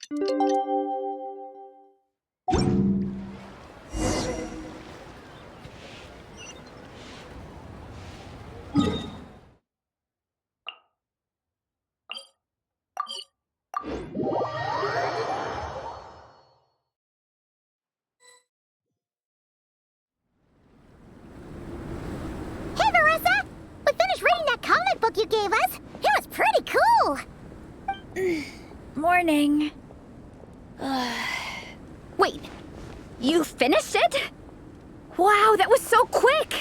Hey, Varesa! We finished reading that comic book you gave us. It was pretty cool. Morning. Wait, you finished it? Wow, that was so quick!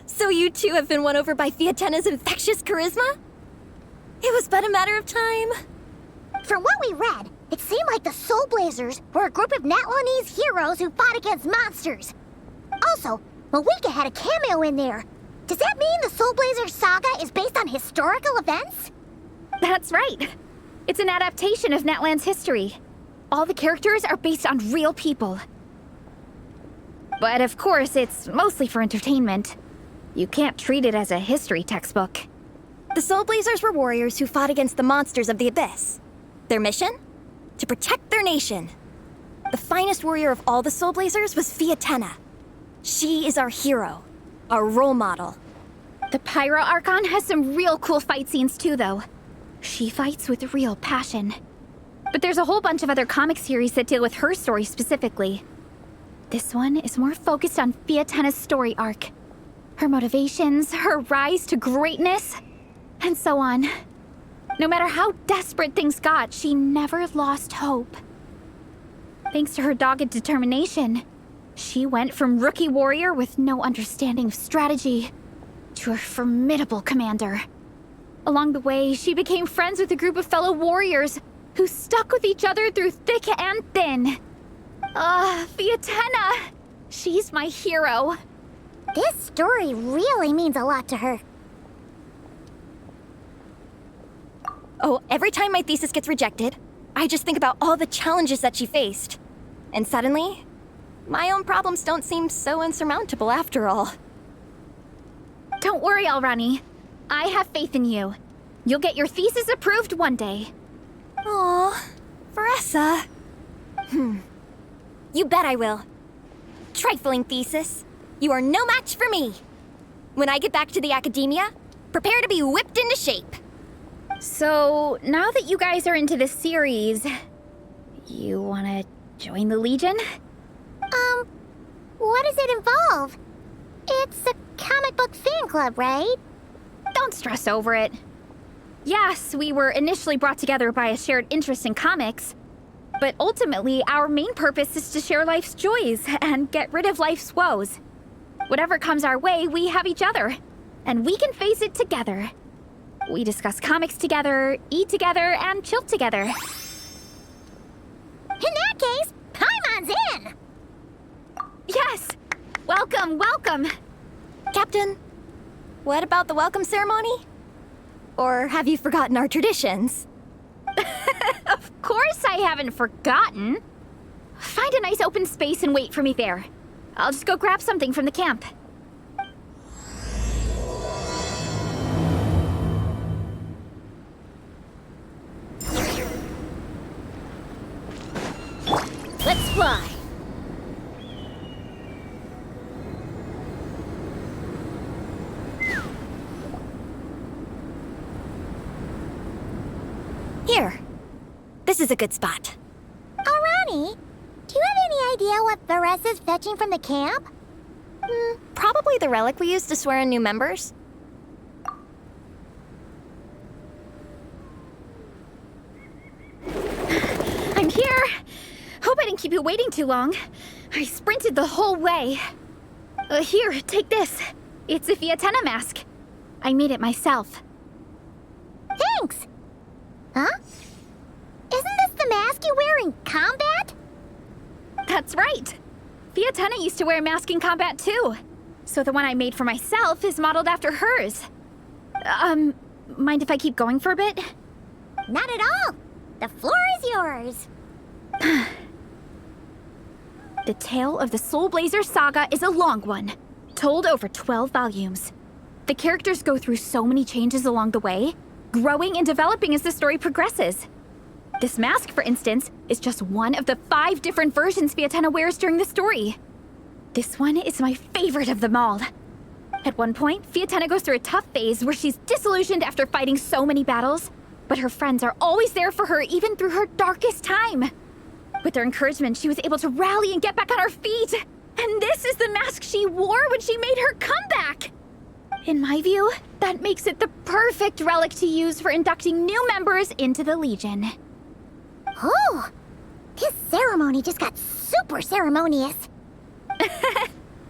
So you two have been won over by Fiatena's infectious charisma? It was but a matter of time. From what we read, it seemed like the Soulblazers were a group of Natlanese heroes who fought against monsters. Also, Malika had a cameo in there. Does that mean the Soulblazers saga is based on historical events? That's right. It's an adaptation of Natlan's history. All the characters are based on real people. But of course, it's mostly for entertainment. You can't treat it as a history textbook. The Soulblazers were warriors who fought against the monsters of the Abyss. Their mission? To protect their nation. The finest warrior of all the Soulblazers was Fiatena. She is our hero, our role model. The Pyro Archon has some real cool fight scenes too, though. She fights with real passion. But there's a whole bunch of other comic series that deal with her story specifically. This one is more focused on Fiatena's story arc. Her motivations, her rise to greatness, and so on. No matter how desperate things got, she never lost hope. Thanks to her dogged determination, she went from rookie warrior with no understanding of strategy to a formidable commander. Along the way, she became friends with a group of fellow warriors who stuck with each other through thick and thin. Fiatena! She's my hero. This story really means a lot to her. Oh, every time my thesis gets rejected, I just think about all the challenges that she faced. And suddenly, my own problems don't seem so insurmountable after all. Don't worry, Alrani. I have faith in you. You'll get your thesis approved one day. Aw, Varesa. You bet I will. Trifling thesis. You are no match for me. When I get back to the academia, prepare to be whipped into shape. So, now that you guys are into this series, you wanna join the Legion? What does it involve? It's a comic book fan club, right? Don't stress over it. Yes, we were initially brought together by a shared interest in comics, but ultimately our main purpose is to share life's joys and get rid of life's woes. Whatever comes our way, we have each other, and we can face it together. We discuss comics together, eat together, and chill together. In that case, Paimon's in! Yes! Welcome, welcome! Captain, what about the welcome ceremony? Or have you forgotten our traditions? Of course I haven't forgotten. Find a nice open space and wait for me there. I'll just go grab something from the camp. Let's fly! Here. This is a good spot. Alrani, do you have any idea what Varesa's fetching from the camp? Probably the relic we used to swear in new members. I'm here! Hope I didn't keep you waiting too long. I sprinted the whole way. Here, take this. It's a Fiatena mask. I made it myself. Thanks! Huh? Isn't this the mask you wear in combat? That's right. Fiatena used to wear a mask in combat too. So the one I made for myself is modeled after hers. Mind if I keep going for a bit? Not at all! The floor is yours! The tale of the Soulblazers saga is a long one, told over 12 volumes. The characters go through so many changes along the way, growing and developing as the story progresses. This mask, for instance, is just one of the 5 different versions Fiatenna wears during the story. This one is my favorite of them all. At one point, Fiatenna goes through a tough phase where she's disillusioned after fighting so many battles, but her friends are always there for her even through her darkest time. With their encouragement, she was able to rally and get back on her feet. And this is the mask she wore when she made her comeback. In my view, that makes it the perfect relic to use for inducting new members into the Legion. Oh, this ceremony just got super ceremonious.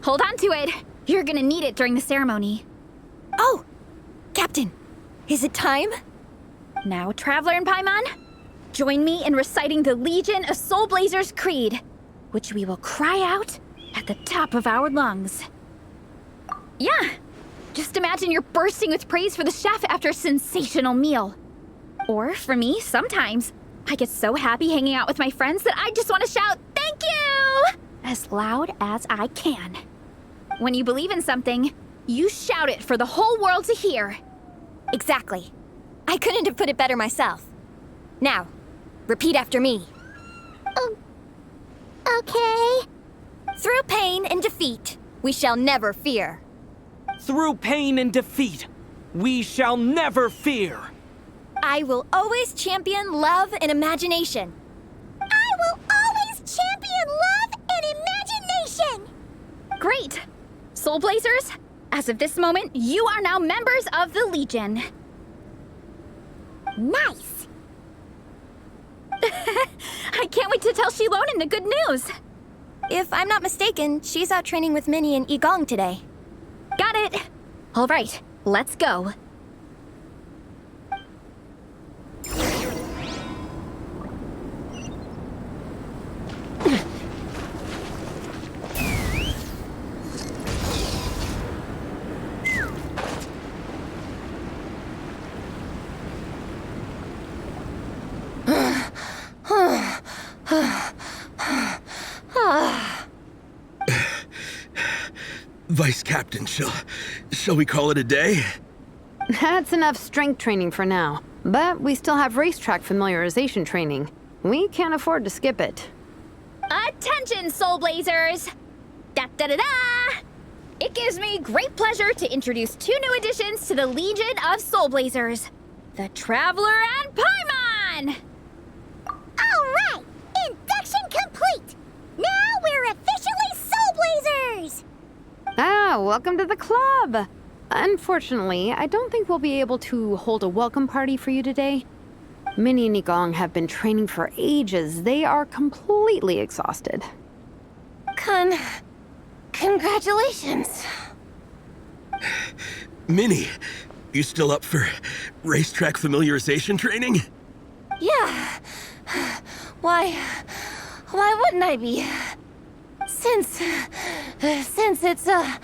Hold on to it. You're gonna need it during the ceremony. Oh, Captain, is it time? Now, Traveler and Paimon, join me in reciting the Legion of Soulblazers Creed, which we will cry out at the top of our lungs. Yeah, just imagine you're bursting with praise for the chef after a sensational meal. Or, for me, sometimes, I get so happy hanging out with my friends that I just want to shout, "Thank you!" as loud as I can. When you believe in something, you shout it for the whole world to hear. Exactly. I couldn't have put it better myself. Now, repeat after me. Okay. Through pain and defeat, we shall never fear. Through pain and defeat, we shall never fear. I will always champion love and imagination. I will always champion love and imagination. Great! Soulblazers, as of this moment, you are now members of the Legion. Nice. I can't wait to tell Xilonen the good news. If I'm not mistaken, she's out training with Minnie and Igong today. Got it. All right, let's go. Vice Captain, shall we call it a day? That's enough strength training for now, but we still have racetrack familiarization training. We can't afford to skip it. Attention, Soulblazers! Da-da-da-da! It gives me great pleasure to introduce 2 new additions to the Legion of Soulblazers. The Traveler and Paimon! All right, induction complete. Now we're officially Soulblazers. Welcome to the club! Unfortunately, I don't think we'll be able to hold a welcome party for you today. Minnie and Igong have been training for ages. They are completely exhausted. Congratulations. Minnie, you still up for racetrack familiarization training? Yeah. Why wouldn't I be? Since it's a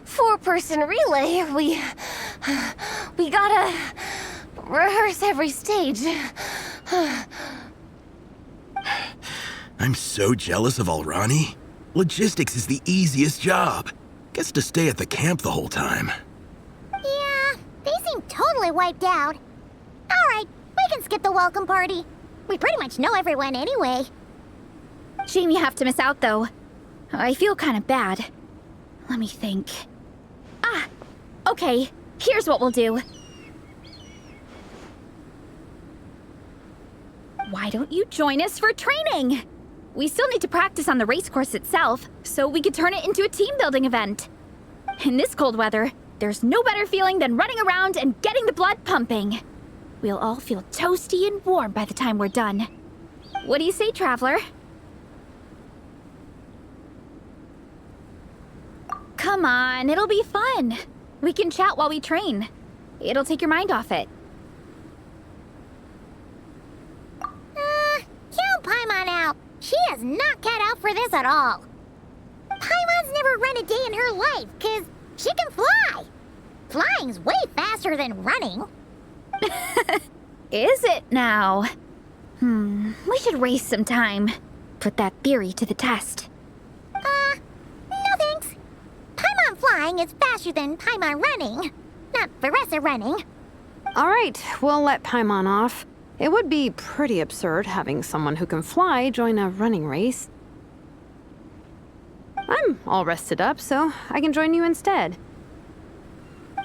4-person relay, we gotta rehearse every stage. I'm so jealous of Alrani. Logistics is the easiest job. Gets to stay at the camp the whole time. Yeah, they seem totally wiped out. All right, we can skip the welcome party. We pretty much know everyone anyway. Shame you have to miss out, though. I feel kind of bad. Let me think. Okay, here's what we'll do. Why don't you join us for training? We still need to practice on the race course itself, so we could turn it into a team-building event. In this cold weather, there's no better feeling than running around and getting the blood pumping. We'll all feel toasty and warm by the time we're done. What do you say, Traveler? Come on, it'll be fun. We can chat while we train. It'll take your mind off it. Count Paimon out. She is not cut out for this at all. Paimon's never run a day in her life, 'cause she can fly. Flying's way faster than running. Is it now? We should race sometime. Put that theory to the test. No thanks. Paimon flying is faster than Paimon running. Not Varesa running. All right, we'll let Paimon off. It would be pretty absurd having someone who can fly join a running race. I'm all rested up, so I can join you instead.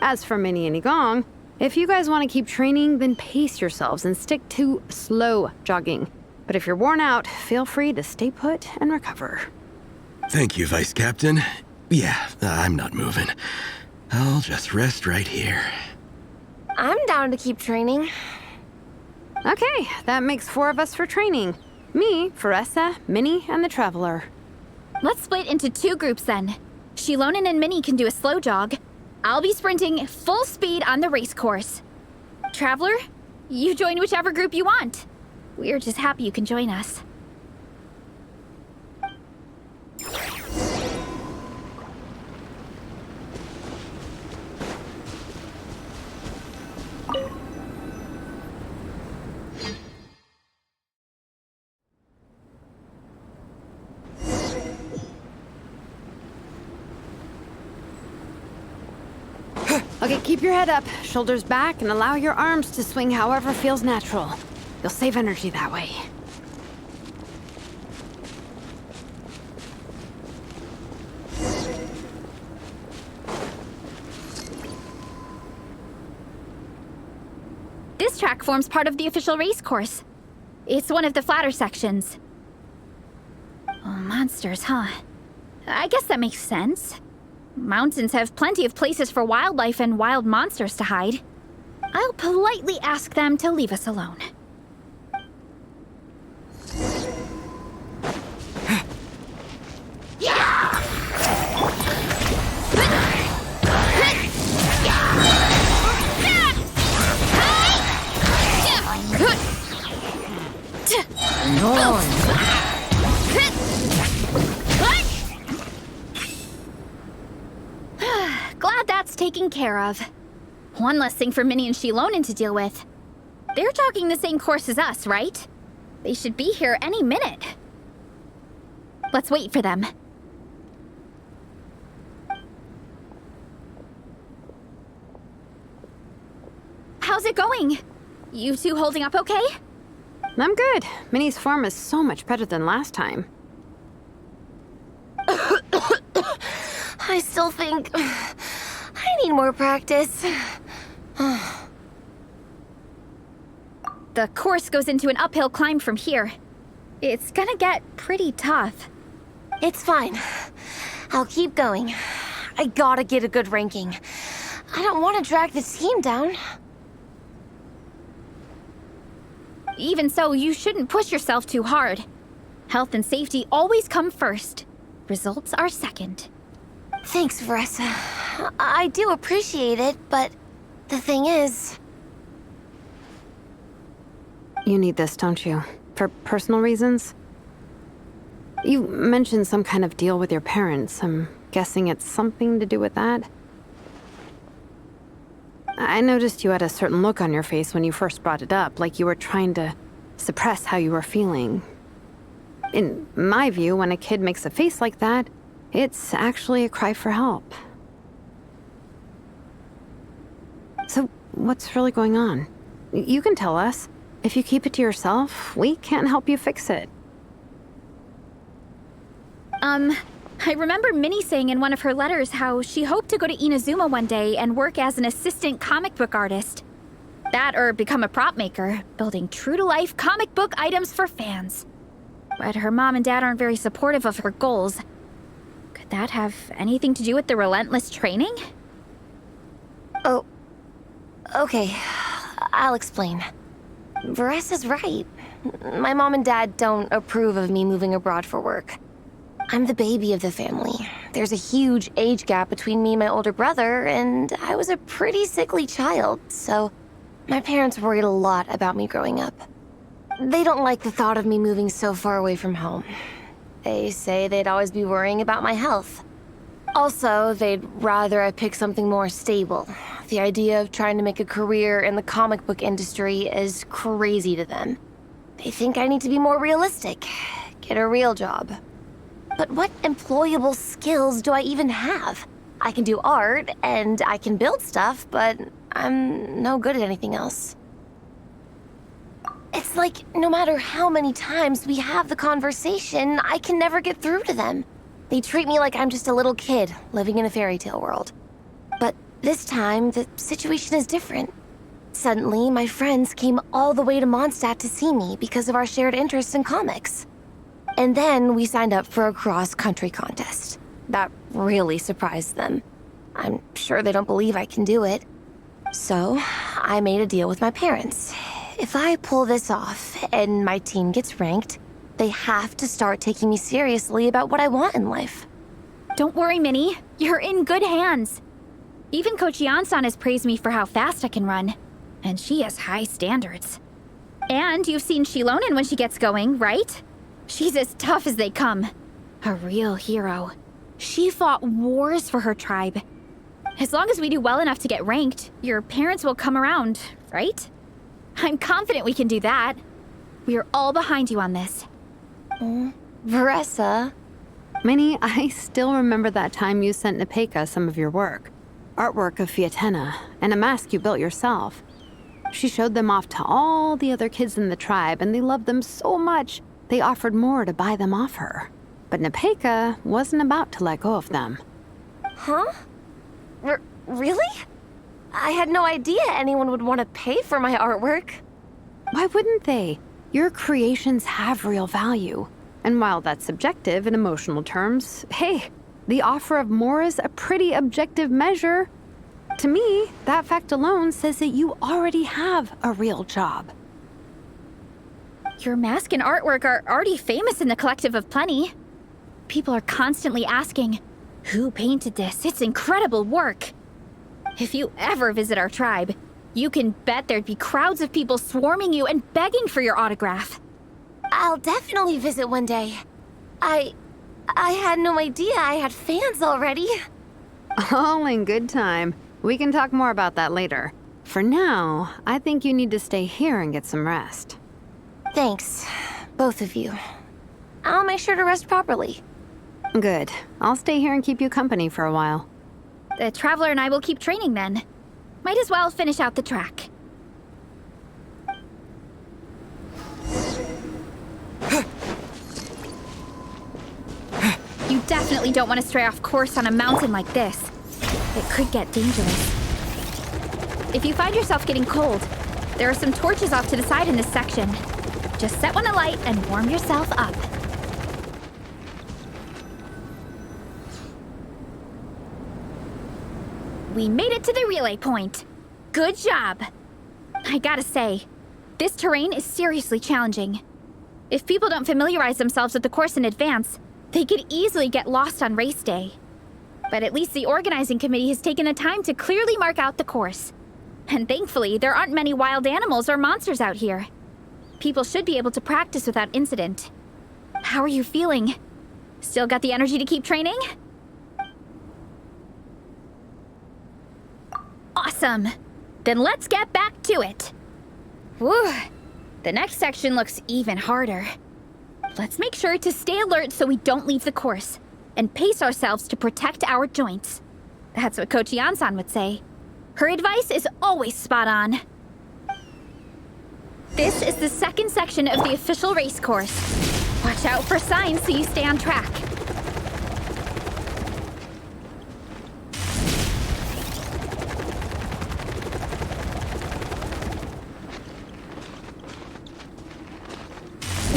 As for Minnie and Igong, if you guys want to keep training, then pace yourselves and stick to slow jogging. But if you're worn out, feel free to stay put and recover. Thank you, Vice Captain. Yeah, I'm not moving. I'll just rest right here. I'm down to keep training. Okay, that makes 4 of us for training. Me, Varesa, Minnie, and the Traveler. Let's split into 2 groups then. Xilonen and Minnie can do a slow jog. I'll be sprinting full speed on the race course. Traveler, you join whichever group you want. We're just happy you can join us. Okay, keep your head up, shoulders back, and allow your arms to swing however feels natural. You'll save energy that way. This track forms part of the official race course. It's one of the flatter sections. Oh, monsters, huh? I guess that makes sense. Mountains have plenty of places for wildlife and wild monsters to hide. I'll politely ask them to leave us alone. Glad that's taken care of. One less thing for Minnie and Xilonen to deal with. They're jogging the same course as us, right? They should be here any minute. Let's wait for them. How's it going? You two holding up okay? I'm good. Minnie's form is so much better than last time. I still think I need more practice. The course goes into an uphill climb from here. It's gonna get pretty tough. It's fine. I'll keep going. I gotta get a good ranking. I don't want to drag the team down. Even so, you shouldn't push yourself too hard. Health and safety always come first. Results are second. Thanks, Varesa. I do appreciate it, but the thing is... You need this, don't you? For personal reasons? You mentioned some kind of deal with your parents. I'm guessing it's something to do with that? I noticed you had a certain look on your face when you first brought it up, like you were trying to suppress how you were feeling. In my view, when a kid makes a face like that, it's actually a cry for help. So, what's really going on? You can tell us. If you keep it to yourself, we can't help you fix it. I remember Minnie saying in one of her letters how she hoped to go to Inazuma one day and work as an assistant comic book artist. That or become a prop maker, building true-to-life comic book items for fans. But her mom and dad aren't very supportive of her goals. Could that have anything to do with the relentless training? Oh, okay. I'll explain. Varesa's right. My mom and dad don't approve of me moving abroad for work. I'm the baby of the family. There's a huge age gap between me and my older brother, and I was a pretty sickly child, so my parents worried a lot about me growing up. They don't like the thought of me moving so far away from home. They say they'd always be worrying about my health. Also, they'd rather I pick something more stable. The idea of trying to make a career in the comic book industry is crazy to them. They think I need to be more realistic, get a real job. But what employable skills do I even have? I can do art, and I can build stuff, but I'm no good at anything else. It's like no matter how many times we have the conversation, I can never get through to them. They treat me like I'm just a little kid living in a fairy tale world. But this time, the situation is different. Suddenly, my friends came all the way to Mondstadt to see me because of our shared interests in comics. And then we signed up for a cross-country contest. That really surprised them. I'm sure they don't believe I can do it. So, I made a deal with my parents. If I pull this off and my team gets ranked, they have to start taking me seriously about what I want in life. Don't worry, Minnie. You're in good hands. Even Coach Jansan has praised me for how fast I can run. And she has high standards. And you've seen Xilonen when she gets going, right? She's as tough as they come. A real hero. She fought wars for her tribe. As long as we do well enough to get ranked, your parents will come around, right? I'm confident we can do that. We are all behind you on this. Varesa. Minnie, I still remember that time you sent Nepeka some of your work. Artwork of Fiatena, and a mask you built yourself. She showed them off to all the other kids in the tribe, and they loved them so much, they offered more to buy them off her. But Nepeka wasn't about to let go of them. Huh? Really? I had no idea anyone would want to pay for my artwork. Why wouldn't they? Your creations have real value. And while that's subjective in emotional terms, hey, the offer of more is a pretty objective measure. To me, that fact alone says that you already have a real job. Your mask and artwork are already famous in the Collective of Plenty. People are constantly asking, who painted this? It's incredible work. If you ever visit our tribe, you can bet there'd be crowds of people swarming you and begging for your autograph. I'll definitely visit one day. I had no idea I had fans already. All in good time. We can talk more about that later. For now, I think you need to stay here and get some rest. Thanks, both of you. I'll make sure to rest properly. Good. I'll stay here and keep you company for a while. The Traveler and I will keep training then. Might as well finish out the track. You definitely don't want to stray off course on a mountain like this. It could get dangerous. If you find yourself getting cold, there are some torches off to the side in this section. Just set one alight and warm yourself up. We made it to the relay point. Good job. I gotta say, this terrain is seriously challenging. If people don't familiarize themselves with the course in advance, they could easily get lost on race day. But at least the organizing committee has taken the time to clearly mark out the course. And thankfully, there aren't many wild animals or monsters out here. People should be able to practice without incident. How are you feeling? Still got the energy to keep training? Awesome! Then let's get back to it! Whew! The next section looks even harder. Let's make sure to stay alert so we don't leave the course, and pace ourselves to protect our joints. That's what Coach Jansan would say. Her advice is always spot on. This is the second section of the official race course. Watch out for signs so you stay on track.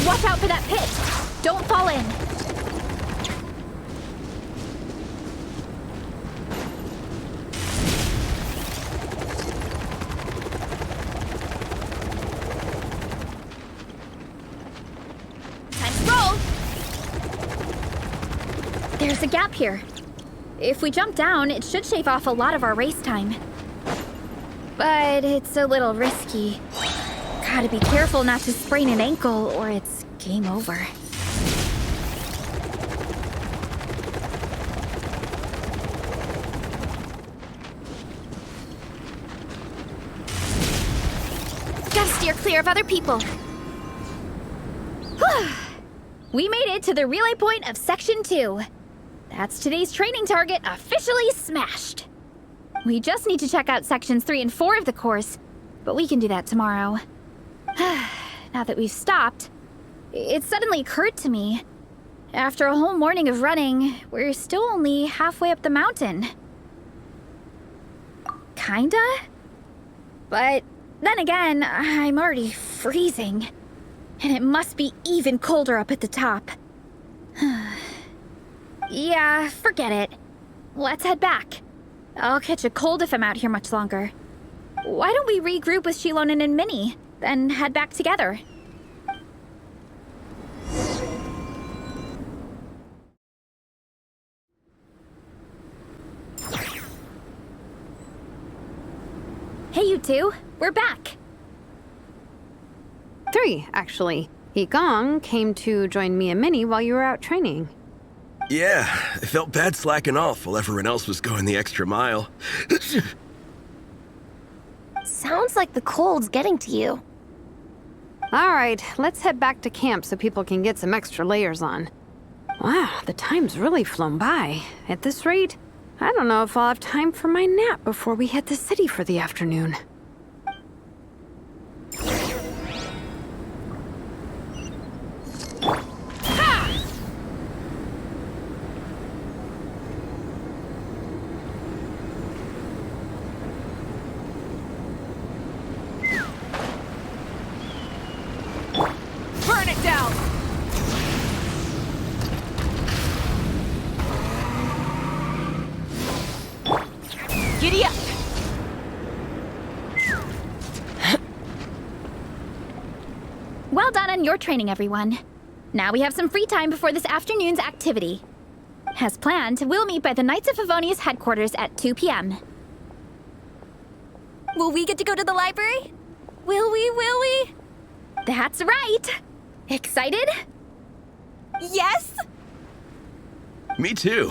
Watch out for that pit! Don't fall in! Time to roll! There's a gap here. If we jump down, it should shave off a lot of our race time. But it's a little risky. Gotta be careful not to sprain an ankle or it's game over. Gotta steer clear of other people. We made it to the relay point of Section 2. That's today's training target officially smashed. We just need to check out sections 3 and 4 of the course, but we can do that tomorrow. Now that we've stopped, it suddenly occurred to me. After a whole morning of running, we're still only halfway up the mountain. Kinda? But then again, I'm already freezing. And it must be even colder up at the top. Yeah, forget it. Let's head back. I'll catch a cold if I'm out here much longer. Why don't we regroup with Xilonen and Minnie, then head back together? Hey, you two. We're back. 3, actually. Gong came to join me and Minnie while you were out training. Yeah, I felt bad slacking off while everyone else was going the extra mile. Sounds like the cold's getting to you. All right, let's head back to camp so people can get some extra layers on. Wow, the time's really flown by. At this rate, I don't know if I'll have time for my nap before we hit the city for the afternoon. Burn it down! Giddy up! Well done on your training, everyone. Now we have some free time before this afternoon's activity. As planned, we'll meet by the Knights of Favonia's headquarters at 2 p.m. Will we get to go to the library? Will we? That's right! Excited? Yes! Me too.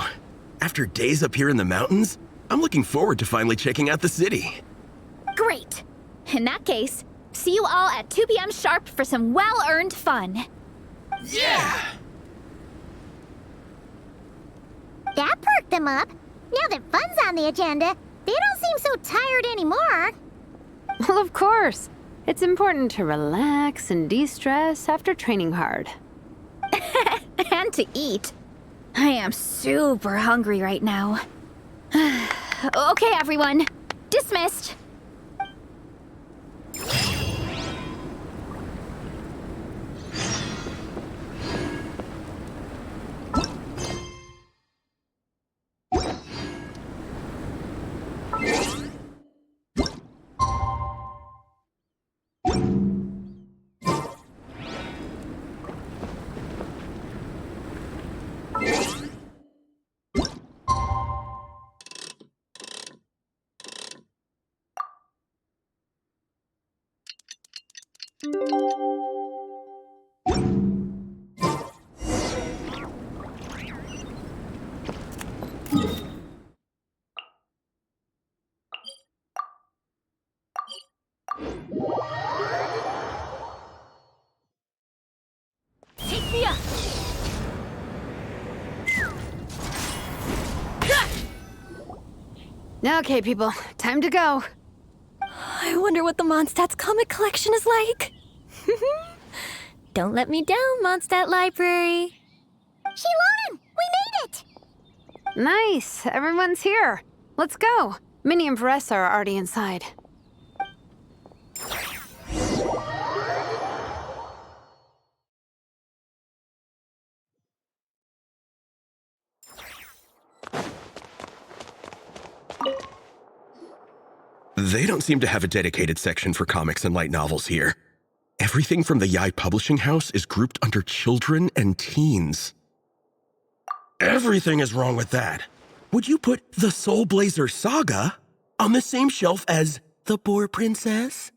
After days up here in the mountains, I'm looking forward to finally checking out the city. Great! In that case, see you all at 2 p.m. sharp for some well-earned fun. Yeah! That perked them up. Now that fun's on the agenda, they don't seem so tired anymore. Well, of course. It's important to relax and de-stress after training hard. And to eat. I am super hungry right now. Okay, everyone. Dismissed. Take me up! Okay, people, time to go. I wonder what the Mondstadt's comic collection is like. Don't let me down, Mondstadt Library. Xilonen, we made it! Nice, everyone's here. Let's go. Minnie and Varesa are already inside. They don't seem to have a dedicated section for comics and light novels here. Everything from the Yai Publishing House is grouped under children and teens. Everything is wrong with that. Would you put the Soulblazers Saga on the same shelf as The Boar Princess?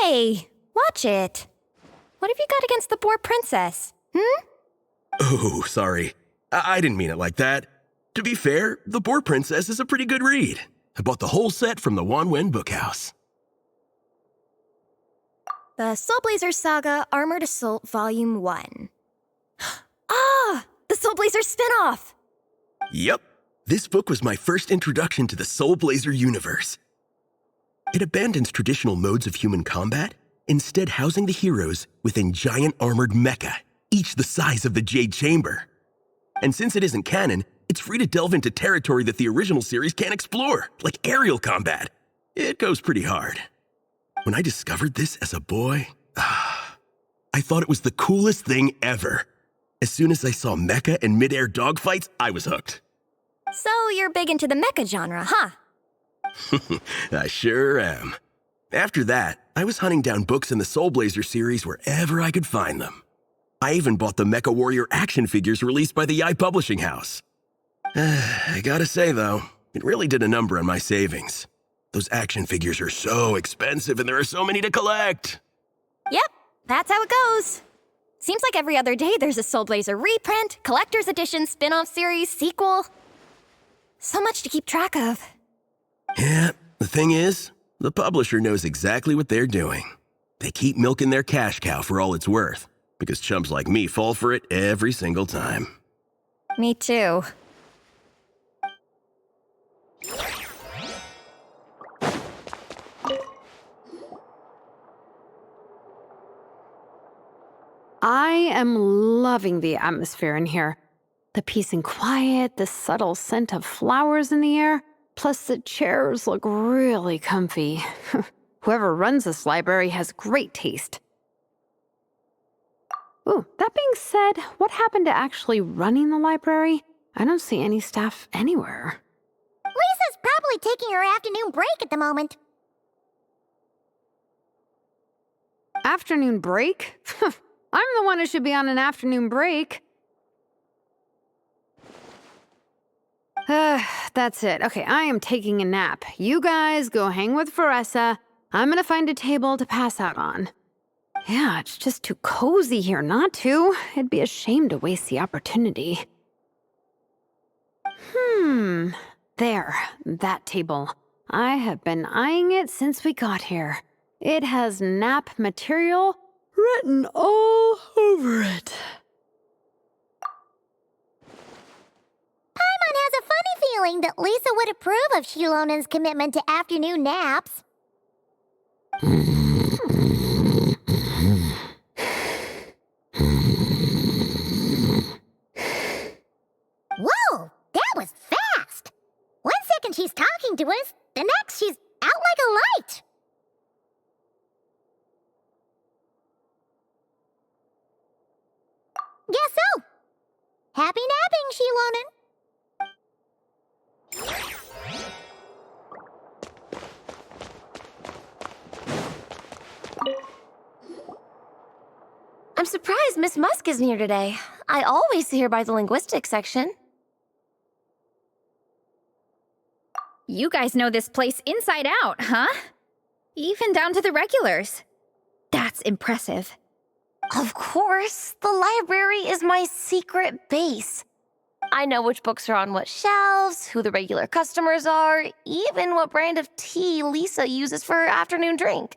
Hey, watch it. What have you got against the Boar Princess? Oh, sorry. I didn't mean it like that. To be fair, The Boar Princess is a pretty good read. I bought the whole set from the Wanwen Bookhouse. The Soulblazers Saga Armored Assault Volume 1. Ah! The Soulblazers spinoff! Yep. This book was my first introduction to the Soulblazer universe. It abandons traditional modes of human combat, instead housing the heroes within giant armored mecha, each the size of the Jade Chamber. And since it isn't canon, it's free to delve into territory that the original series can't explore, like aerial combat. It goes pretty hard. When I discovered this as a boy, I thought it was the coolest thing ever. As soon as I saw mecha and mid-air dogfights, I was hooked. So you're big into the mecha genre, huh? I sure am. After that, I was hunting down books in the Soulblazer series wherever I could find them. I even bought the Mecha Warrior action figures released by the Yi Publishing House. I gotta say, though, it really did a number on my savings. Those action figures are so expensive and there are so many to collect. Yep, that's how it goes. Seems like every other day there's a Soulblazer reprint, collector's edition, spin-off series, sequel. So much to keep track of. Yeah, the thing is, the publisher knows exactly what they're doing. They keep milking their cash cow for all it's worth, because chumps like me fall for it every single time. Me too. I am loving the atmosphere in here. The peace and quiet, the subtle scent of flowers in the air, plus the chairs look really comfy. Whoever runs this library has great taste. Ooh, that being said, what happened to actually running the library? I don't see any staff anywhere. Lisa's probably taking her afternoon break at the moment. Afternoon break? I'm the one who should be on an afternoon break. That's it. Okay, I am taking a nap. You guys go hang with Varesa. I'm gonna find a table to pass out on. Yeah, it's just too cozy here not to. It'd be a shame to waste the opportunity. There, that table. I have been eyeing it since we got here. It has nap material written all over it. Paimon has a funny feeling that Lisa would approve of Xilonen's commitment to afternoon naps. Whoa, that was fast! 1 second she's talking to us, the next she's out like a light. Guess so. Happy napping, Xilonen. I'm surprised Miss Musk isn't here today. I always see her by the linguistics section. You guys know this place inside out, huh? Even down to the regulars. That's impressive. Of course, the library is my secret base. I know which books are on what shelves, who the regular customers are, even what brand of tea Lisa uses for her afternoon drink.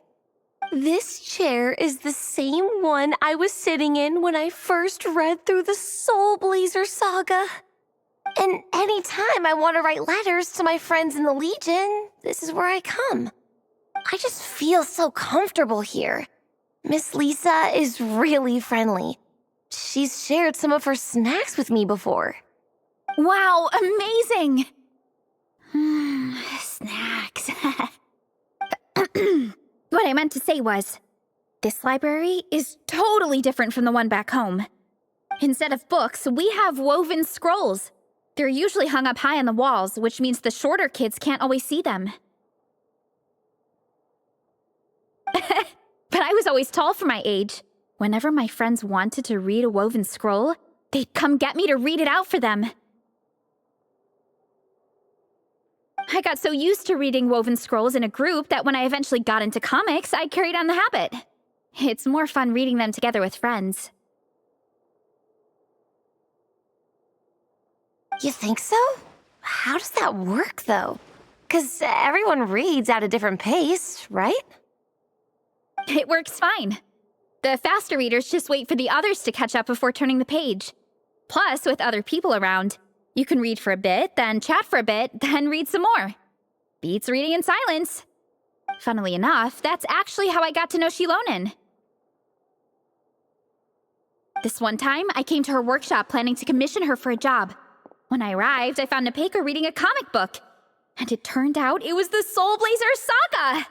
This chair is the same one I was sitting in when I first read through the Soulblazer saga. And anytime I want to write letters to my friends in the Legion, this is where I come. I just feel so comfortable here. Miss Lisa is really friendly. She's shared some of her snacks with me before. Wow, amazing! Snacks. What I meant to say was, this library is totally different from the one back home. Instead of books, we have woven scrolls. They're usually hung up high on the walls, which means the shorter kids can't always see them. But I was always tall for my age. Whenever my friends wanted to read a woven scroll, they'd come get me to read it out for them. I got so used to reading woven scrolls in a group that when I eventually got into comics, I carried on the habit. It's more fun reading them together with friends. You think so? How does that work, though? 'Cause everyone reads at a different pace, right? It works fine. The faster readers just wait for the others to catch up before turning the page. Plus, with other people around, You can read for a bit, then chat for a bit, then read some more. Beats reading in silence. Funnily enough, that's actually how I got to know Xilonen. This one time, I came to her workshop planning to commission her for a job. When I arrived, I found Nepeka reading a comic book. And it turned out it was the Soulblazers saga!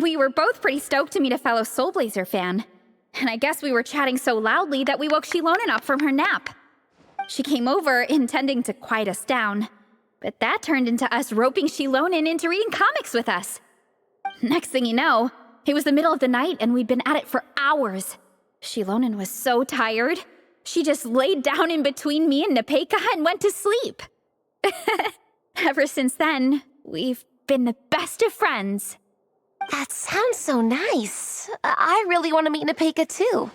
We were both pretty stoked to meet a fellow Soulblazer fan. And I guess we were chatting so loudly that we woke Xilonen up from her nap. She came over, intending to quiet us down. But that turned into us roping Xilonen into reading comics with us. Next thing you know, it was the middle of the night and we'd been at it for hours. Xilonen was so tired, she just laid down in between me and Nepeka and went to sleep. Ever since then, we've been the best of friends. That sounds so nice. I really want to meet Nepeka too.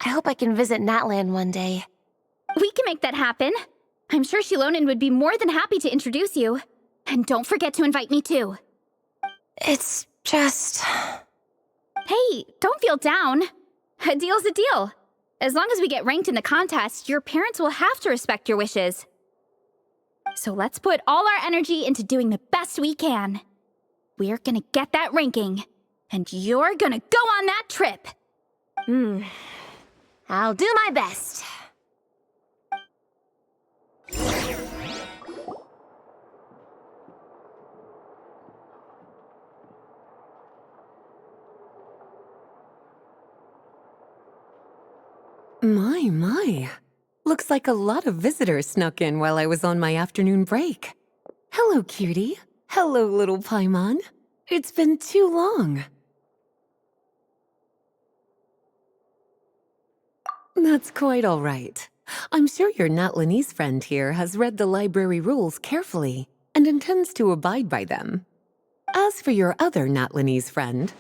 I hope I can visit Natlan one day. We can make that happen. I'm sure Xilonen would be more than happy to introduce you. And don't forget to invite me too. It's just... Hey, don't feel down. A deal's a deal. As long as we get ranked in the contest, your parents will have to respect your wishes. So let's put all our energy into doing the best we can. We're gonna get that ranking, and you're gonna go on that trip. I'll do my best. My. Looks like a lot of visitors snuck in while I was on my afternoon break. Hello, cutie. Hello, little Paimon. It's been too long. That's quite all right. I'm sure your Natlanese friend here has read the library rules carefully and intends to abide by them. As for your other Natlanese friend,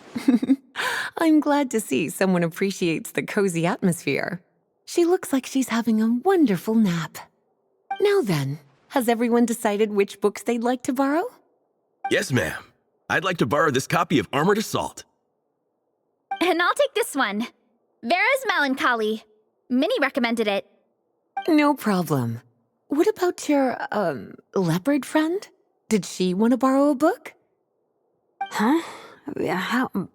I'm glad to see someone appreciates the cozy atmosphere. She looks like she's having a wonderful nap. Now then, has everyone decided which books they'd like to borrow? Yes, ma'am. I'd like to borrow this copy of Armored Assault. And I'll take this one. Vera's Melancholy. Minnie recommended it. No problem. What about your, leopard friend? Did she want to borrow a book? Huh?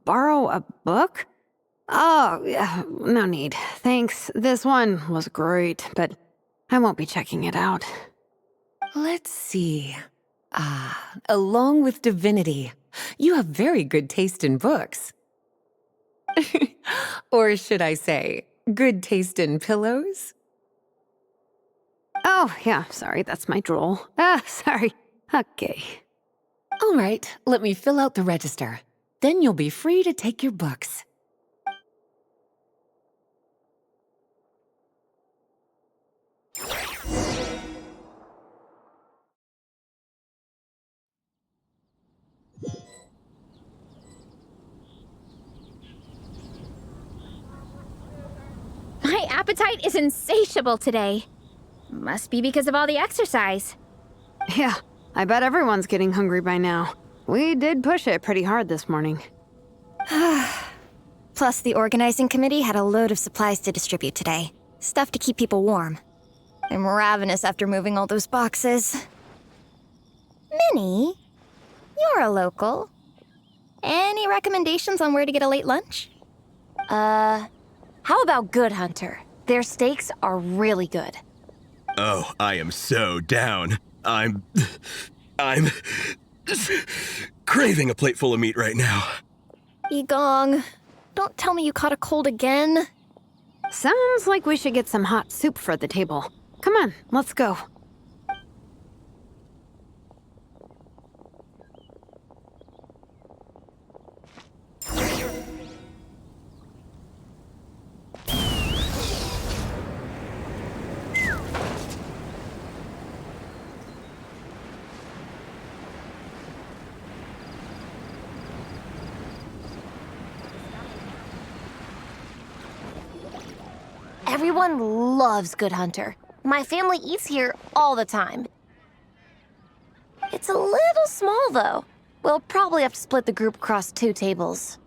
Borrow a book? Oh, yeah, no need. Thanks. This one was great, but I won't be checking it out. Let's see. Along with Divinity, you have very good taste in books. Or should I say, good taste in pillows? Oh, yeah, sorry, that's my drool. Sorry. Okay. All right, let me fill out the register. Then you'll be free to take your books. My appetite is insatiable today. Must be because of all the exercise. Yeah, I bet everyone's getting hungry by now. We did push it pretty hard this morning. Plus, the organizing committee had a load of supplies to distribute today. Stuff to keep people warm. I'm ravenous after moving all those boxes. Minnie, you're a local. Any recommendations on where to get a late lunch? How about Good Hunter? Their steaks are really good. Oh, I am so down. I'm craving a plate full of meat right now. Igong, don't tell me you caught a cold again. Sounds like we should get some hot soup for the table. Come on, let's go. Everyone loves Good Hunter. My family eats here all the time. It's a little small, though. We'll probably have to split the group across 2 tables.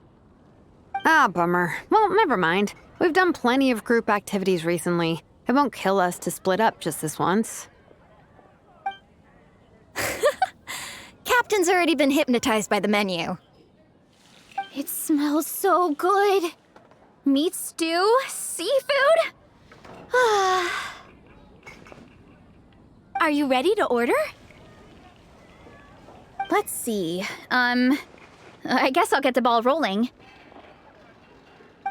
Ah, bummer. Well, never mind. We've done plenty of group activities recently. It won't kill us to split up just this once. Captain's already been hypnotized by the menu. It smells so good. Meat stew? Seafood? Are you ready to order? Let's see. I guess I'll get the ball rolling.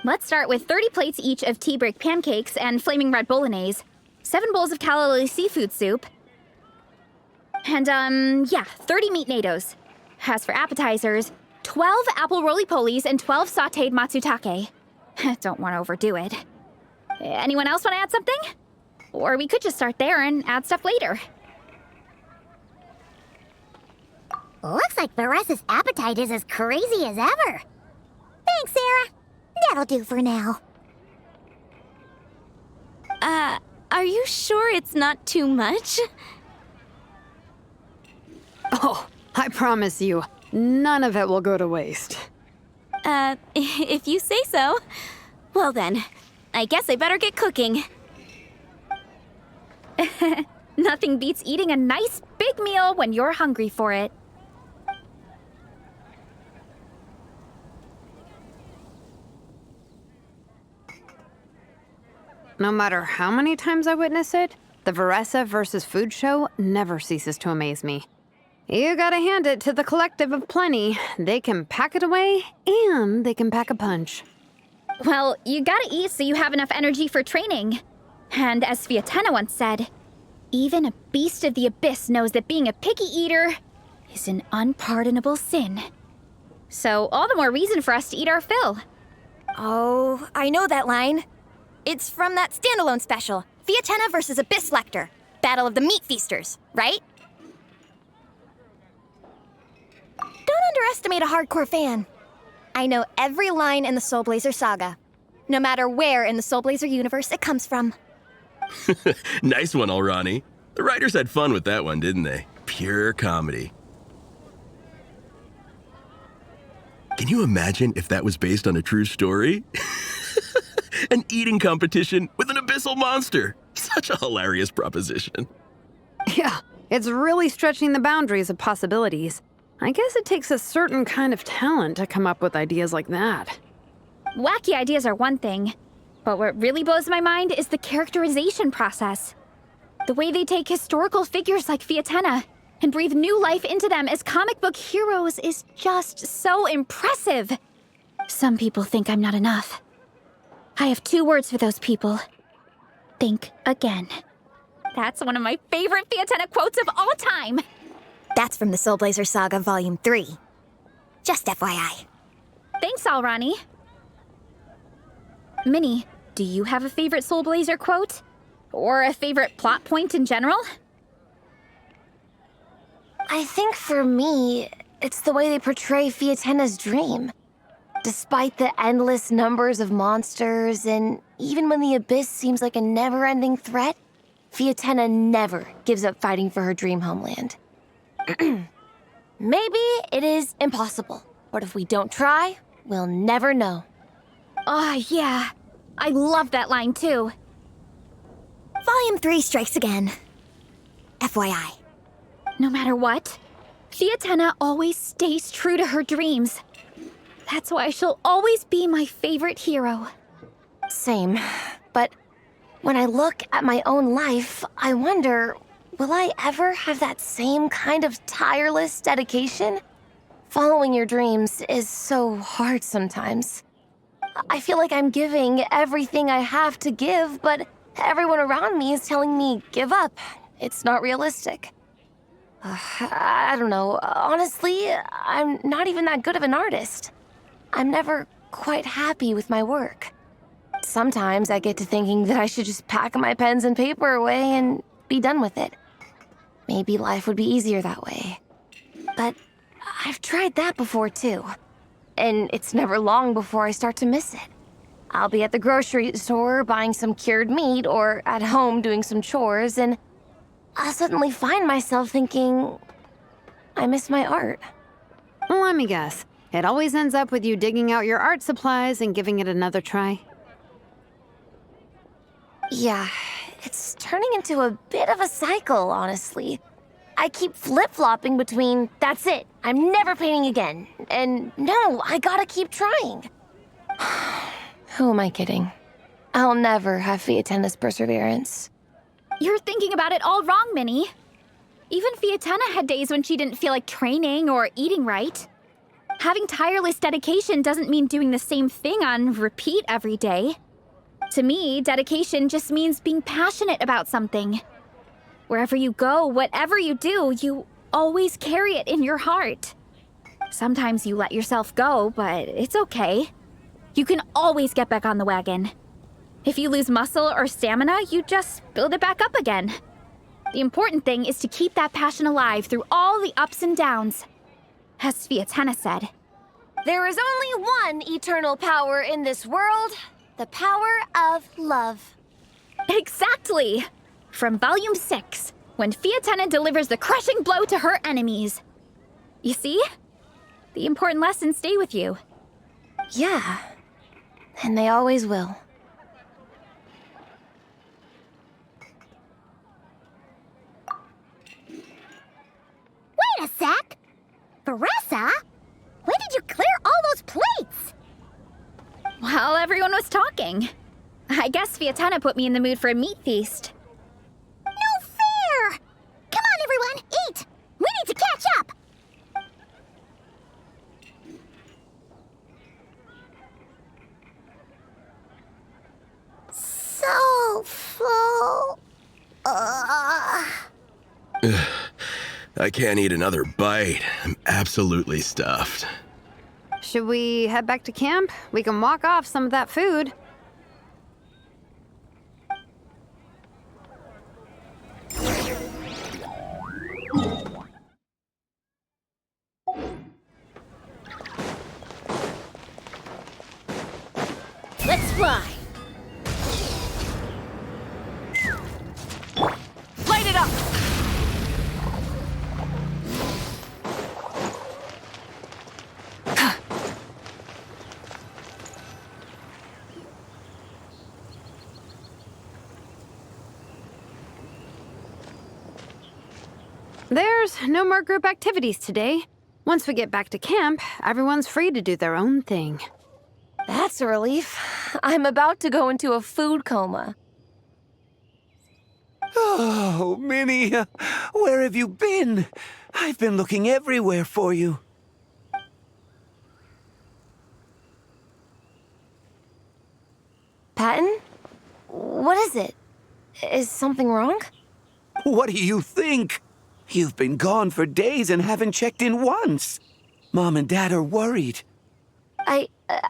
Let's start with 30 plates each of tea brick pancakes and flaming red bolognese, 7 bowls of calla seafood soup, and 30 meat natos. As for appetizers, 12 apple roly-polies and 12 sautéed matsutake. Don't want to overdo it. Anyone else want to add something? Or we could just start there and add stuff later. Looks like Varesa's appetite is as crazy as ever. Thanks, Sarah. That'll do for now. Are you sure it's not too much? Oh, I promise you, none of it will go to waste. If you say so. Well then, I guess I better get cooking. Nothing beats eating a nice big meal when you're hungry for it. No matter how many times I witness it, the Varesa versus food show never ceases to amaze me. You gotta hand it to the collective of plenty. They can pack it away, and they can pack a punch. Well, you gotta eat so you have enough energy for training. And as Fiatena once said, even a beast of the abyss knows that being a picky eater is an unpardonable sin. So all the more reason for us to eat our fill. Oh, I know that line. It's from that standalone special, Fiatena versus Abyss Lecter, Battle of the Meat Feasters, right? Don't underestimate a hardcore fan. I know every line in the Soulblazer saga, no matter where in the Soulblazer universe it comes from. Nice one, Alrani. The writers had fun with that one, didn't they? Pure comedy. Can you imagine if that was based on a true story? An eating competition with an abyssal monster. Such a hilarious proposition. Yeah, it's really stretching the boundaries of possibilities. I guess it takes a certain kind of talent to come up with ideas like that. Wacky ideas are one thing, but what really blows my mind is the characterization process. The way they take historical figures like Fiatena and breathe new life into them as comic book heroes is just so impressive. Some people think I'm not enough. I have 2 words for those people. Think again. That's one of my favorite Fiatena quotes of all time. That's from the Soulblazer Saga Volume 3. Just FYI. Thanks, Alrani. Minnie, do you have a favorite Soulblazer quote? Or a favorite plot point in general? I think for me, it's the way they portray Fiatena's dream. Despite the endless numbers of monsters, and even when the Abyss seems like a never-ending threat, Fiatena never gives up fighting for her dream homeland. Maybe it is impossible, but if we don't try, we'll never know. Oh, yeah. I love that line, too. Volume 3 strikes again. FYI. No matter what, Fiatena always stays true to her dreams. That's why she'll always be my favorite hero. Same. But when I look at my own life, I wonder, will I ever have that same kind of tireless dedication? Following your dreams is so hard sometimes. I feel like I'm giving everything I have to give, but everyone around me is telling me, give up. It's not realistic. I don't know. Honestly, I'm not even that good of an artist. I'm never quite happy with my work. Sometimes I get to thinking that I should just pack my pens and paper away and be done with it. Maybe life would be easier that way. But I've tried that before too. And it's never long before I start to miss it. I'll be at the grocery store buying some cured meat or at home doing some chores, and I'll suddenly find myself thinking, I miss my art. Let me guess. It always ends up with you digging out your art supplies and giving it another try. Yeah, it's turning into a bit of a cycle, honestly. I keep flip-flopping between, that's it, I'm never painting again, and no, I gotta keep trying. Who am I kidding? I'll never have Fiatenna's perseverance. You're thinking about it all wrong, Minnie. Even Fiatenna had days when she didn't feel like training or eating right. Having tireless dedication doesn't mean doing the same thing on repeat every day. To me, dedication just means being passionate about something. Wherever you go, whatever you do, you always carry it in your heart. Sometimes you let yourself go, but it's okay. You can always get back on the wagon. If you lose muscle or stamina, you just build it back up again. The important thing is to keep that passion alive through all the ups and downs. As Fiatenna said, There is only one eternal power in this world, the power of love. exactly! From Volume 6, when Fiatenna delivers the crushing blow to her enemies. You see? The important lessons stay with you. Yeah, and they always will. Wait a sec! Varesa? When did you clear all those plates? While everyone was talking. I guess Fiatenna put me in the mood for a meat feast. No fair! Come on, everyone, eat! We need to catch up! So full. I can't eat another bite. I'm absolutely stuffed. Should we head back to camp? We can walk off some of that food. Let's fly! Light it up! There's no more group activities today. Once we get back to camp, everyone's free to do their own thing. That's a relief. I'm about to go into a food coma. Oh, Minnie, where have you been? I've been looking everywhere for you. Patton? What is it? Is something wrong? What do you think? You've been gone for days and haven't checked in once. Mom and Dad are worried.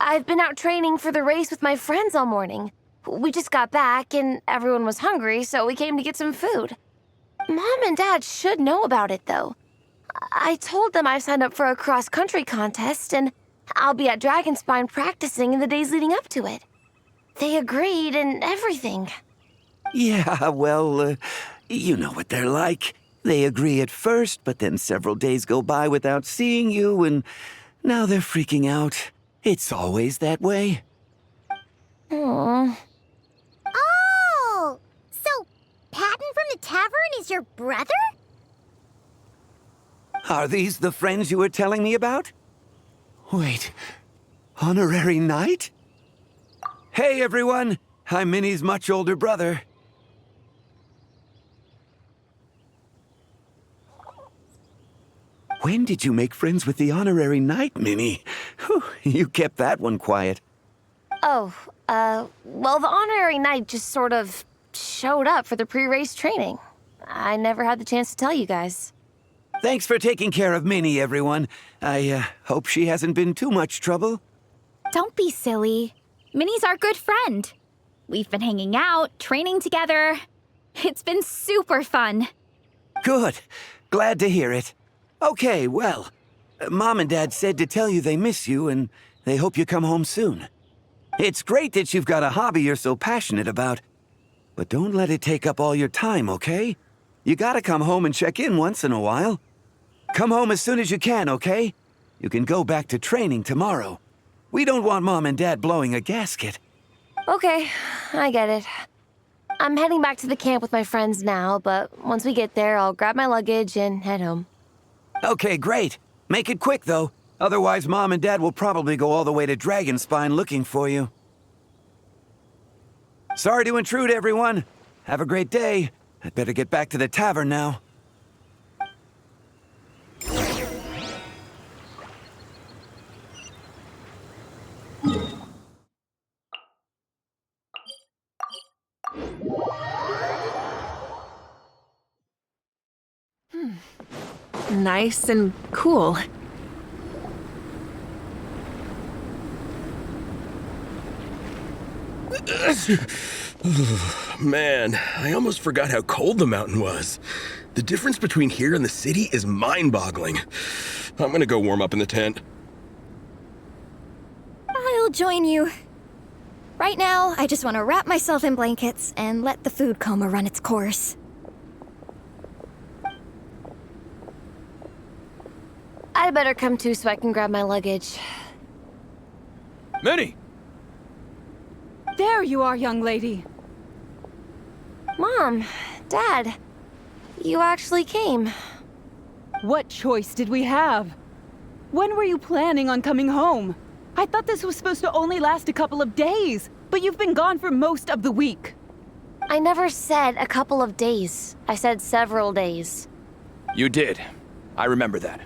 I've been out training for the race with my friends all morning. We just got back and everyone was hungry, so we came to get some food. Mom and Dad should know about it, though. I told them I signed up for a cross-country contest and I'll be at Dragonspine practicing in the days leading up to it. They agreed and everything. Yeah, well, you know what they're like. They agree at first, but then several days go by without seeing you, and now they're freaking out. It's always that way. Aww. Oh! So, Patton from the tavern is your brother? Are these the friends you were telling me about? Wait, honorary knight? Hey, everyone! I'm Minnie's much older brother. When did you make friends with the honorary knight, Minnie? Whew, you kept that one quiet. Oh, well, the honorary knight just sort of showed up for the pre-race training. I never had the chance to tell you guys. Thanks for taking care of Minnie, everyone. I hope she hasn't been too much trouble. Don't be silly. Minnie's our good friend. We've been hanging out, training together. It's been super fun. Good. Glad to hear it. Okay, well, Mom and Dad said to tell you they miss you and they hope you come home soon. It's great that you've got a hobby you're so passionate about, but don't let it take up all your time, okay? You gotta come home and check in once in a while. Come home as soon as you can, okay? You can go back to training tomorrow. We don't want Mom and Dad blowing a gasket. Okay, I get it. I'm heading back to the camp with my friends now, but once we get there, I'll grab my luggage and head home. Okay, great. Make it quick, though. Otherwise, Mom and Dad will probably go all the way to Dragonspine looking for you. Sorry to intrude, everyone. Have a great day. I'd better get back to the tavern now. Nice and cool. Man, I almost forgot how cold the mountain was. The difference between here and the city is mind-boggling. I'm gonna go warm up in the tent. I'll join you. Right now, I just want to wrap myself in blankets and let the food coma run its course. I'd better come too so I can grab my luggage. Minnie! There you are, young lady. Mom, Dad, you actually came. What choice did we have? When were you planning on coming home? I thought this was supposed to only last a couple of days, but you've been gone for most of the week. I never said a couple of days. I said several days. You did. I remember that.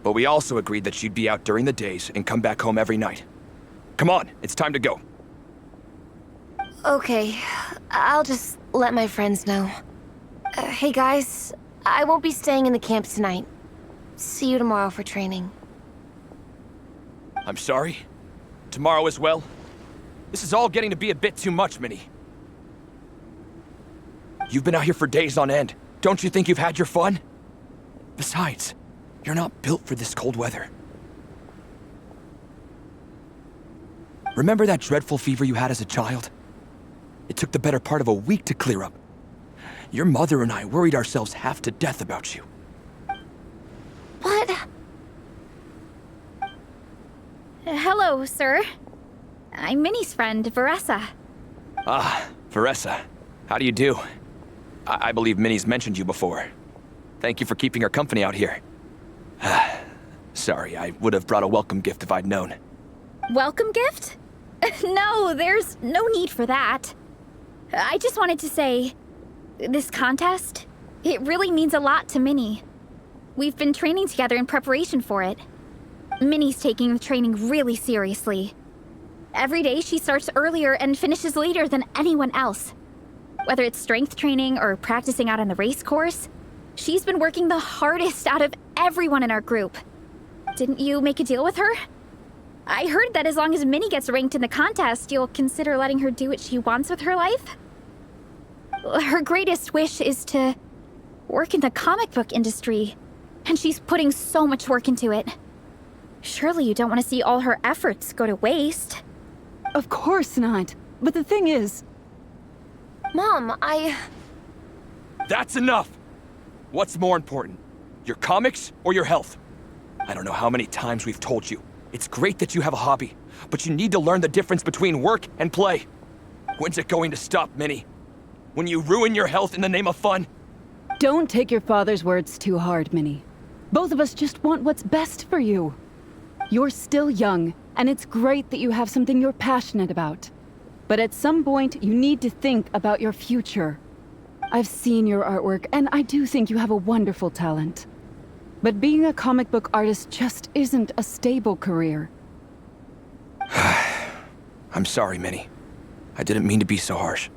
But we also agreed that she'd be out during the days and come back home every night. Come on, it's time to go. Okay, I'll just let my friends know. Hey guys, I won't be staying in the camp tonight. See you tomorrow for training. I'm sorry. Tomorrow as well. This is all getting to be a bit too much, Minnie. You've been out here for days on end. Don't you think you've had your fun? Besides, you're not built for this cold weather. Remember that dreadful fever you had as a child? It took the better part of a week to clear up. Your mother and I worried ourselves half to death about you. What? Hello, sir. I'm Minnie's friend, Varesa. Ah, Varesa. How do you do? I believe Minnie's mentioned you before. Thank you for keeping her company out here. Sorry, I would have brought a welcome gift if I'd known. Welcome gift? No, there's no need for that. I just wanted to say, this contest, it really means a lot to Minnie. We've been training together in preparation for it. Minnie's taking the training really seriously. Every day she starts earlier and finishes later than anyone else. Whether it's strength training or practicing out on the race course, she's been working the hardest out of everyone in our group. Didn't you make a deal with her? I heard that as long as Minnie gets ranked in the contest, you'll consider letting her do what she wants with her life? Her greatest wish is to work in the comic book industry, and she's putting so much work into it. Surely you don't want to see all her efforts go to waste. Of course not. But the thing is... Mom, That's enough! What's more important? Your comics or your health? I don't know how many times we've told you. It's great that you have a hobby, but you need to learn the difference between work and play. When's it going to stop, Minnie? When you ruin your health in the name of fun? Don't take your father's words too hard, Minnie. Both of us just want what's best for you. You're still young, and it's great that you have something you're passionate about. But at some point, you need to think about your future. I've seen your artwork, and I do think you have a wonderful talent. But being a comic book artist just isn't a stable career. I'm sorry, Minnie. I didn't mean to be so harsh.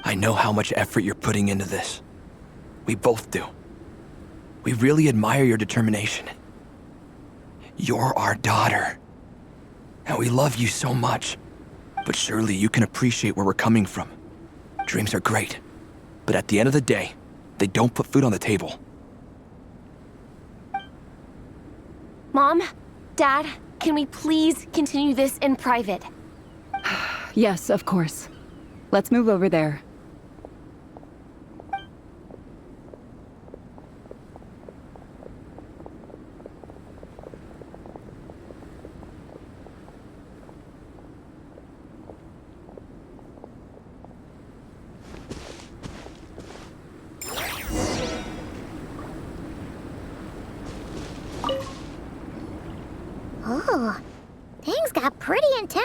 I know how much effort you're putting into this. We both do. We really admire your determination. You're our daughter. And we love you so much. But surely you can appreciate where we're coming from. Dreams are great. But at the end of the day, they don't put food on the table. Mom, Dad, can we please continue this in private? Yes, of course. Let's move over there.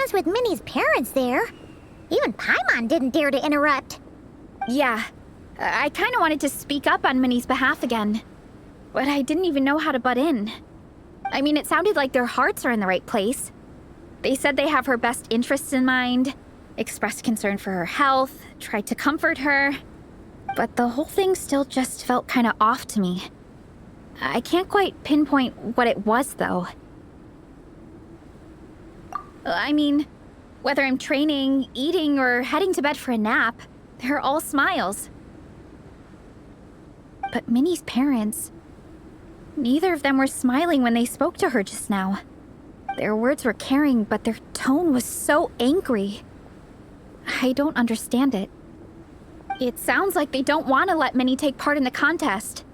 was with Minnie's parents there. Even Paimon didn't dare to interrupt. Yeah, I kinda wanted to speak up on Minnie's behalf again. But I didn't even know how to butt in. I mean, it sounded like their hearts are in the right place. They said they have her best interests in mind, expressed concern for her health, tried to comfort her. But the whole thing still just felt kinda off to me. I can't quite pinpoint what it was, though. I mean, whether I'm training, eating, or heading to bed for a nap, they're all smiles. But Minnie's parents, neither of them were smiling when they spoke to her just now. Their words were caring, but their tone was so angry. I don't understand it. It sounds like they don't want to let Minnie take part in the contest.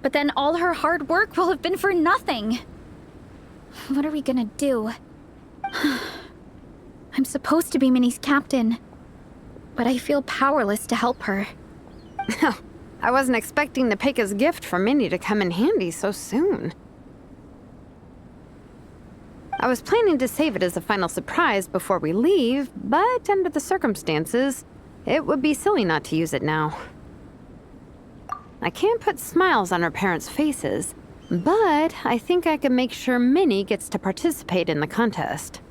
But then all her hard work will have been for nothing. What are we gonna do? I'm supposed to be Minnie's captain, but I feel powerless to help her. I wasn't expecting Nepeka's gift for Minnie to come in handy so soon. I was planning to save it as a final surprise before we leave, but under the circumstances, it would be silly not to use it now. I can't put smiles on her parents' faces, but I think I can make sure Minnie gets to participate in the contest.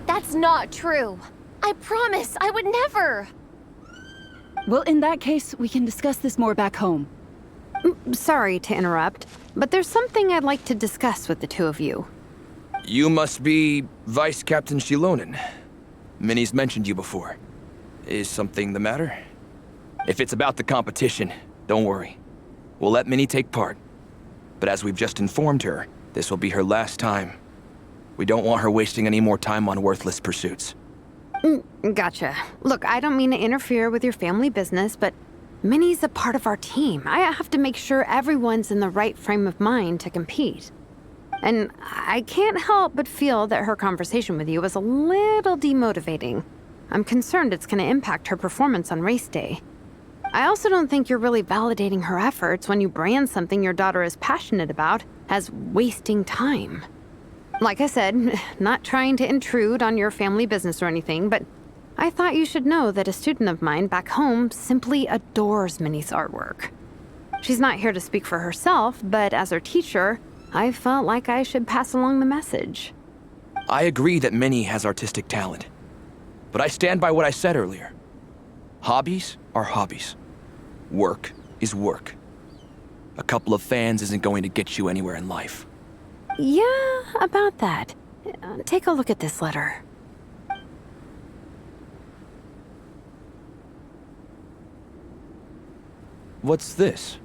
That's not true. I promise, I would never. Well, in that case, we can discuss this more back home. Sorry to interrupt, but there's something I'd like to discuss with the two of you. You must be Vice Captain Xilonen. Minnie's mentioned you before. Is something the matter? If it's about the competition, don't worry. We'll let Minnie take part. But as we've just informed her, this will be her last time. We don't want her wasting any more time on worthless pursuits. Gotcha. Look, I don't mean to interfere with your family business, but Minnie's a part of our team. I have to make sure everyone's in the right frame of mind to compete. And I can't help but feel that her conversation with you was a little demotivating. I'm concerned it's going to impact her performance on race day. I also don't think you're really validating her efforts when you brand something your daughter is passionate about as wasting time. Like I said, not trying to intrude on your family business or anything, but I thought you should know that a student of mine back home simply adores Minnie's artwork. She's not here to speak for herself, but as her teacher, I felt like I should pass along the message. I agree that Minnie has artistic talent. But I stand by what I said earlier. Hobbies are hobbies. Work is work. A couple of fans isn't going to get you anywhere in life. Yeah, about that. Take a look at this letter. What's this?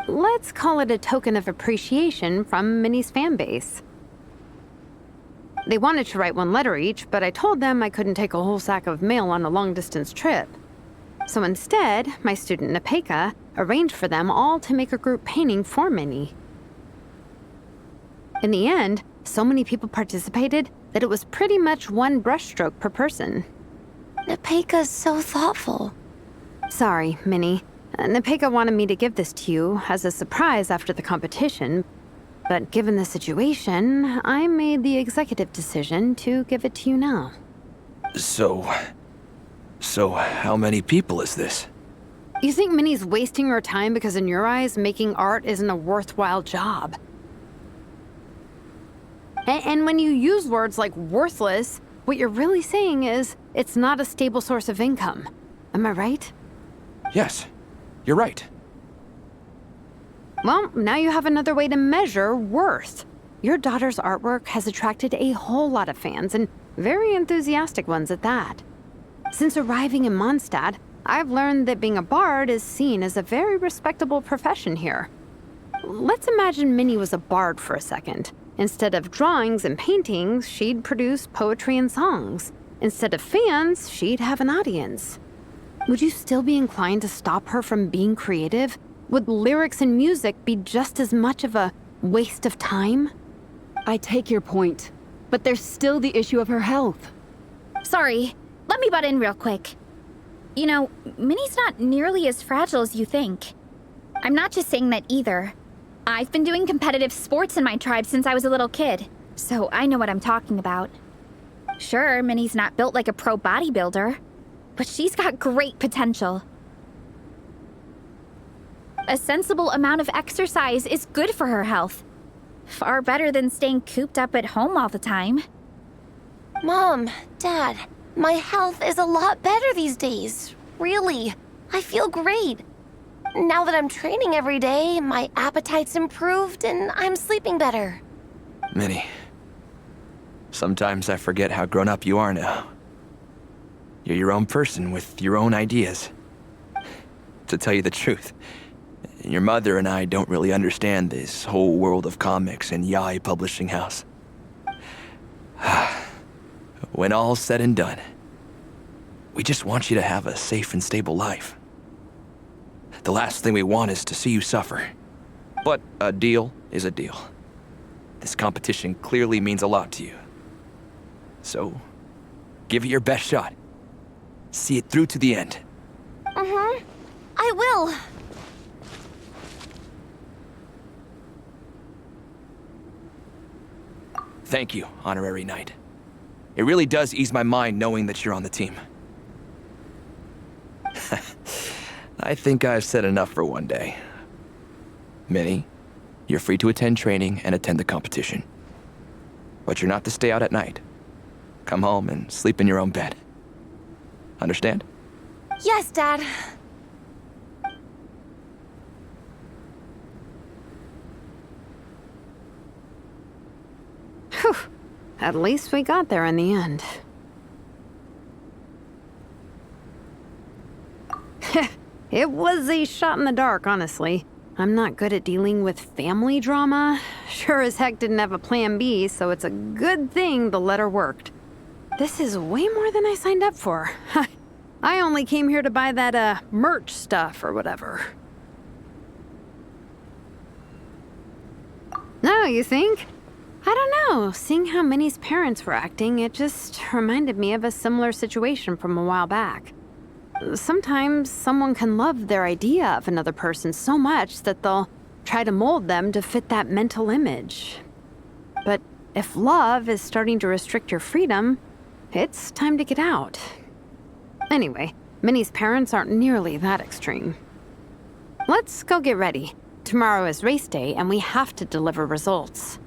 Let's call it a token of appreciation from Minnie's fan base. They wanted to write one letter each, but I told them I couldn't take a whole sack of mail on a long-distance trip. So instead, my student Nepeka arranged for them all to make a group painting for Minnie. In the end, so many people participated that it was pretty much one brushstroke per person. Nepeka's so thoughtful. Sorry, Minnie. Nepeka wanted me to give this to you as a surprise after the competition, but given the situation, I made the executive decision to give it to you now. So how many people is this? You think Minnie's wasting her time because in your eyes, making art isn't a worthwhile job? And when you use words like worthless, what you're really saying is it's not a stable source of income. Am I right? Yes, you're right. Well, now you have another way to measure worth. Your daughter's artwork has attracted a whole lot of fans, and very enthusiastic ones at that. Since arriving in Mondstadt, I've learned that being a bard is seen as a very respectable profession here. Let's imagine Minnie was a bard for a second. Instead of drawings and paintings, she'd produce poetry and songs. Instead of fans, she'd have an audience. Would you still be inclined to stop her from being creative? Would lyrics and music be just as much of a waste of time? I take your point, but there's still the issue of her health. Sorry, let me butt in real quick. You know, Minnie's not nearly as fragile as you think. I'm not just saying that either. I've been doing competitive sports in my tribe since I was a little kid, so I know what I'm talking about. Sure, Minnie's not built like a pro bodybuilder, but she's got great potential. A sensible amount of exercise is good for her health. Far better than staying cooped up at home all the time. Mom, Dad, my health is a lot better these days. Really. I feel great. Now that I'm training every day, my appetite's improved and I'm sleeping better. Minnie, sometimes I forget how grown up you are now. You're your own person with your own ideas. To tell you the truth, your mother and I don't really understand this whole world of comics and Yaoi Publishing House. When all's said and done, we just want you to have a safe and stable life. The last thing we want is to see you suffer. But a deal is a deal. This competition clearly means a lot to you. So, give it your best shot. See it through to the end. I will. Thank you, Honorary Knight. It really does ease my mind knowing that you're on the team. I think I've said enough for one day. Minnie, you're free to attend training and attend the competition. But you're not to stay out at night. Come home and sleep in your own bed. Understand? Yes, Dad. Whew. At least we got there in the end. It was a shot in the dark, honestly. I'm not good at dealing with family drama. Sure as heck didn't have a plan B, so it's a good thing the letter worked. This is way more than I signed up for. I only came here to buy that, merch stuff or whatever. No, you think? I don't know. Seeing how Minnie's parents were acting, it just reminded me of a similar situation from a while back. Sometimes someone can love their idea of another person so much that they'll try to mold them to fit that mental image. But if love is starting to restrict your freedom, it's time to get out. Anyway, Minnie's parents aren't nearly that extreme. Let's go get ready. Tomorrow is race day and we have to deliver results.